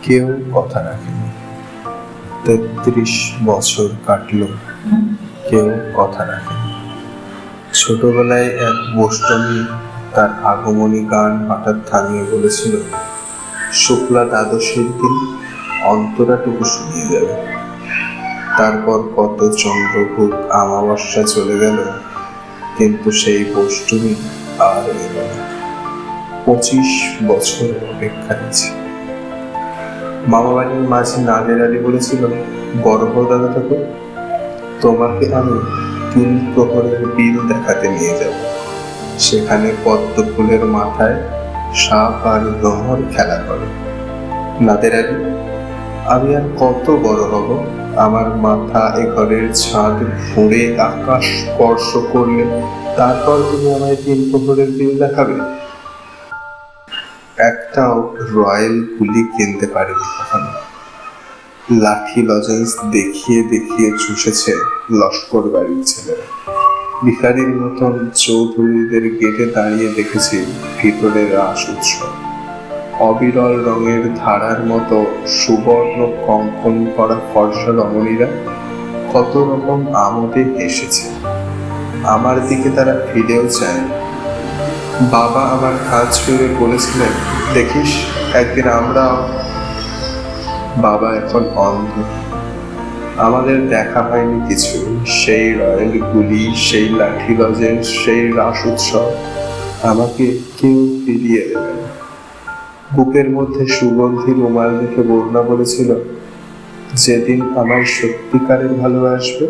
কেউ কথা রাখেনি। ৩৩ বছর কাটলো, কেউ কথা রাখেনি। ছোটবেলায় এক বোষ্টমী তার আগমনী গান হঠাৎ থামিয়ে বলেছিল, শুক্লা দ্বাদশীর দিন অন্তরাটুকু শুনিয়ে যাবে। তারপর কত চন্দ্রভোগ আমাবস্যা চলে গেল, কিন্তু সেই বোষ্টমী আর এল না। ২৫ বছর অপেক্ষা করেছি। মামাবাড়ির মাঝে নাদের আলী বলেছিল, বড় বউ দাদা ঠাকুর, তোমাকে আমি ৩ প্রহরের বিল দেখাতে নিয়ে যাব। সেখানে পদ্ম ফুলের মাথায় সাপ আর ভ্রমর খেলা করে। নাদের আলী, আমি আর কত বড় হব? আমার মাথা এ ঘরের ছাদ ঘুরে আকাশ স্পর্শ করলে তারপর তুমি আমায় ৩ প্রহরের বিল দেখাবে? একটাও রয়্যাল গুলি কিনতে পারেনি কখনো। লাঠি লজেন্স দেখিয়ে দেখিয়ে চুষেছে লস্কর বাড়ির ছেলেরা। ভিখারির মতন চৌধুরীদের গেটে দাঁড়িয়ে দেখেছি ভিতরে রাস উৎসব। অবিরল রঙের ধারার মতো সুবর্ণ কঙ্কন করা ফর্সা রমণীরা কত রকম আমোদে এসেছে। আমার দিকে তারা ফিরেও চায়। বাবা আমার কাজ করে বলেছিলেন, দেখিস একদিন আমরা। বাবা এখন অন্ধ। আমাদের দেখা হয়নি কিছু। সেই রয়্যাল গুলি, সেই লাঠি লজেন্স, সেই রাস উৎসব আমাকে কেউ ফিরিয়ে দেবে না। বুকের মধ্যে সুগন্ধি রুমাল দেখে বরুণা বলেছিল, যেদিন আমায় সত্যিকারের ভালোবাসবে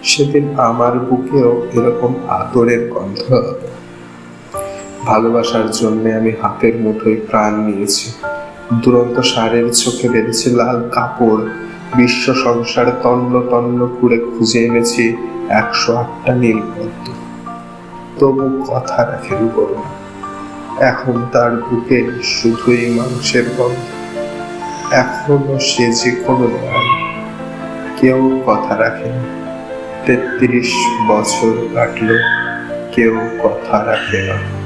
সেদিন আমার বুকেও এরকম আদরের গন্ধ হবে। ভালোবাসার জন্য আমি হাতের মুঠোয় প্রাণ নিয়েছি। দুরন্ত ষাঁড়ের চোখে বেঁধেছি লাল কাপড়। বিশ্ব সংসারে তন্ন তন্ন করে খুঁজে এনেছি ১০৮টা নীলপদ্ম। তবু কথা রাখেনি বরুণা। এখন তার বুকে শুধুই মাংসের গন্ধ। এখনো সে যে কোনো নয়। কেউ কথা রাখেনি। ৩৩ বছর কাটলো, কেউ কথা রাখে না।